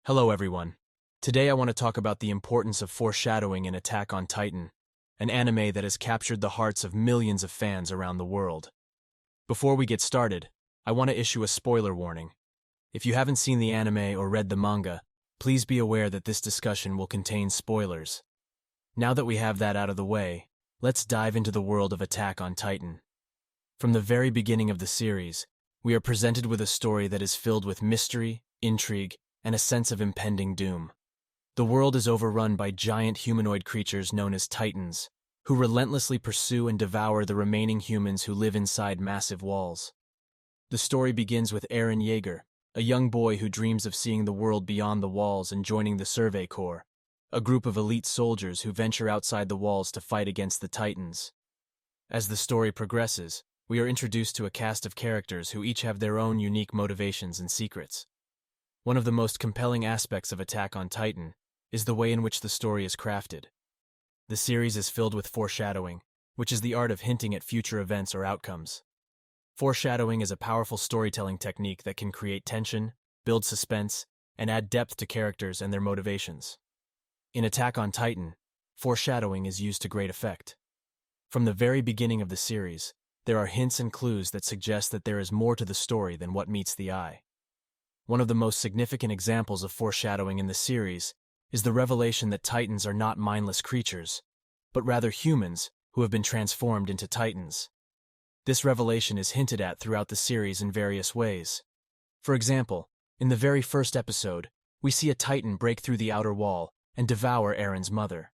Hello everyone. Today I want to talk about the importance of foreshadowing in Attack on Titan, an anime that has captured the hearts of millions of fans around the world. Before we get started, I want to issue a spoiler warning. If you haven't seen the anime or read the manga, please be aware that this discussion will contain spoilers. Now that we have that out of the way, let's dive into the world of Attack on Titan. From the very beginning of the series, we are presented with a story that is filled with mystery, intrigue, and a sense of impending doom. The world is overrun by giant humanoid creatures known as Titans, who relentlessly pursue and devour the remaining humans who live inside massive walls. The story begins with Eren Yeager, a young boy who dreams of seeing the world beyond the walls and joining the Survey Corps, a group of elite soldiers who venture outside the walls to fight against the Titans. As the story progresses, we are introduced to a cast of characters who each have their own unique motivations and secrets. One of the most compelling aspects of Attack on Titan is the way in which the story is crafted. The series is filled with foreshadowing, which is the art of hinting at future events or outcomes. Foreshadowing is a powerful storytelling technique that can create tension, build suspense, and add depth to characters and their motivations. In Attack on Titan, foreshadowing is used to great effect. From the very beginning of the series, there are hints and clues that suggest that there is more to the story than what meets the eye. One of the most significant examples of foreshadowing in the series is the revelation that Titans are not mindless creatures, but rather humans who have been transformed into Titans. This revelation is hinted at throughout the series in various ways. For example, in the very first episode, we see a Titan break through the outer wall and devour Eren's mother.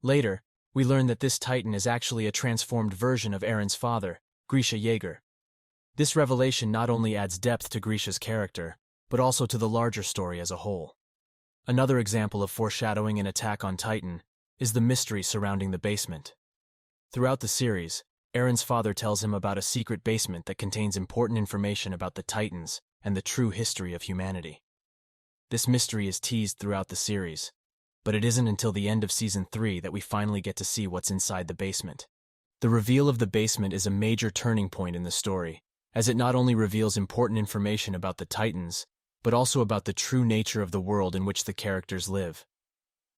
Later, we learn that this Titan is actually a transformed version of Eren's father, Grisha Yeager. This revelation not only adds depth to Grisha's character, but also to the larger story as a whole. Another example of foreshadowing in Attack on Titan is the mystery surrounding the basement. Throughout the series, Eren's father tells him about a secret basement that contains important information about the Titans and the true history of humanity. This mystery is teased throughout the series, but it isn't until the end of Season 3 that we finally get to see what's inside the basement. The reveal of the basement is a major turning point in the story, as it not only reveals important information about the Titans, but also about the true nature of the world in which the characters live.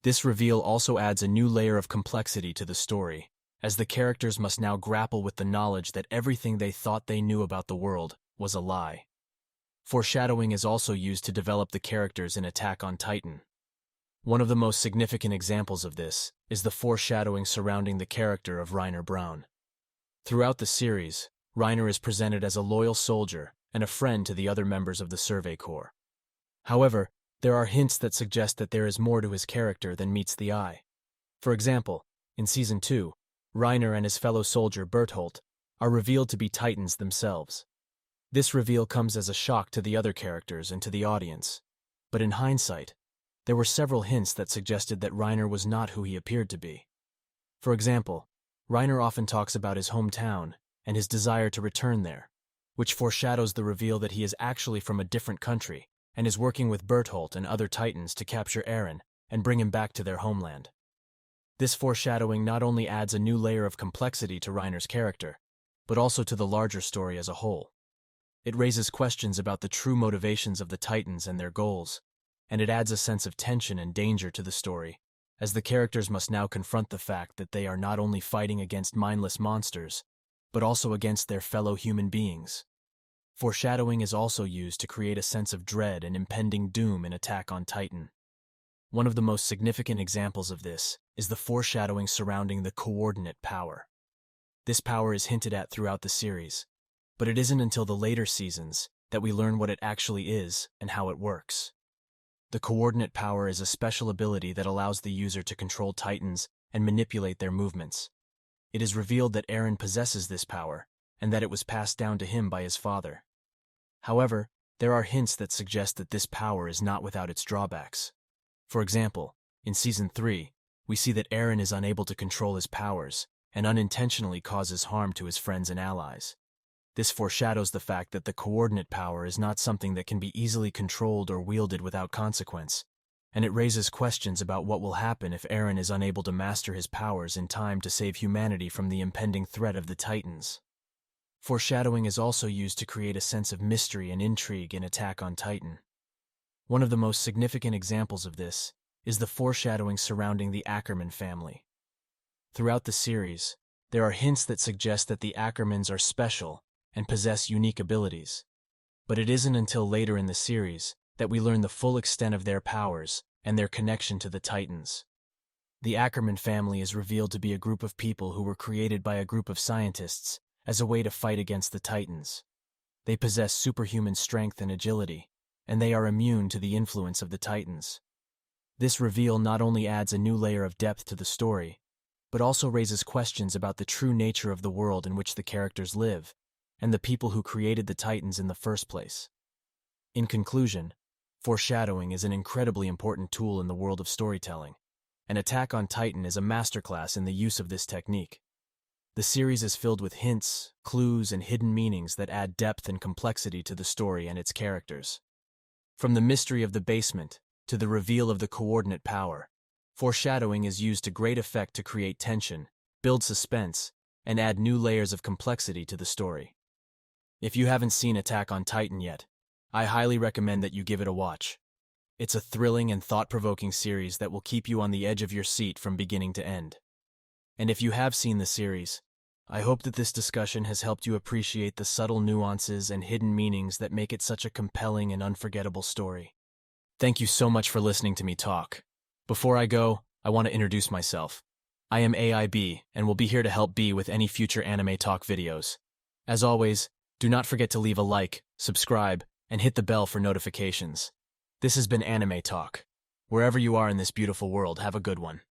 This reveal also adds a new layer of complexity to the story, as the characters must now grapple with the knowledge that everything they thought they knew about the world was a lie. Foreshadowing is also used to develop the characters in Attack on Titan. One of the most significant examples of this is the foreshadowing surrounding the character of Reiner Braun. Throughout the series, Reiner is presented as a loyal soldier and a friend to the other members of the Survey Corps. However, there are hints that suggest that there is more to his character than meets the eye. For example, in Season 2, Reiner and his fellow soldier Bertholdt are revealed to be Titans themselves. This reveal comes as a shock to the other characters and to the audience, but in hindsight, there were several hints that suggested that Reiner was not who he appeared to be. For example, Reiner often talks about his hometown and his desire to return there, which foreshadows the reveal that he is actually from a different country and is working with Bertholdt and other Titans to capture Eren and bring him back to their homeland. This foreshadowing not only adds a new layer of complexity to Reiner's character, but also to the larger story as a whole. It raises questions about the true motivations of the Titans and their goals, and it adds a sense of tension and danger to the story, as the characters must now confront the fact that they are not only fighting against mindless monsters, but also against their fellow human beings. Foreshadowing is also used to create a sense of dread and impending doom in Attack on Titan. One of the most significant examples of this is the foreshadowing surrounding the coordinate power. This power is hinted at throughout the series, but it isn't until the later seasons that we learn what it actually is and how it works. The coordinate power is a special ability that allows the user to control Titans and manipulate their movements. It is revealed that Eren possesses this power, and that it was passed down to him by his father. However, there are hints that suggest that this power is not without its drawbacks. For example, in Season 3, we see that Eren is unable to control his powers and unintentionally causes harm to his friends and allies. This foreshadows the fact that the coordinate power is not something that can be easily controlled or wielded without consequence, and it raises questions about what will happen if Eren is unable to master his powers in time to save humanity from the impending threat of the Titans. Foreshadowing is also used to create a sense of mystery and intrigue in Attack on Titan. One of the most significant examples of this is the foreshadowing surrounding the Ackerman family. Throughout the series, there are hints that suggest that the Ackermans are special and possess unique abilities. But it isn't until later in the series that we learn the full extent of their powers and their connection to the Titans. The Ackerman family is revealed to be a group of people who were created by a group of scientists as a way to fight against the Titans. They possess superhuman strength and agility, and they are immune to the influence of the Titans. This reveal not only adds a new layer of depth to the story, but also raises questions about the true nature of the world in which the characters live, and the people who created the Titans in the first place. In conclusion, foreshadowing is an incredibly important tool in the world of storytelling, and Attack on Titan is a masterclass in the use of this technique. The series is filled with hints, clues, and hidden meanings that add depth and complexity to the story and its characters. From the mystery of the basement to the reveal of the coordinate power, foreshadowing is used to great effect to create tension, build suspense, and add new layers of complexity to the story. If you haven't seen Attack on Titan yet, I highly recommend that you give it a watch. It's a thrilling and thought-provoking series that will keep you on the edge of your seat from beginning to end. And if you have seen the series, I hope that this discussion has helped you appreciate the subtle nuances and hidden meanings that make it such a compelling and unforgettable story. Thank you so much for listening to me talk. Before I go, I want to introduce myself. I am AIB and will be here to help B with any future Anime Talk videos. As always, do not forget to leave a like, subscribe, and hit the bell for notifications. This has been Anime Talk. Wherever you are in this beautiful world, have a good one.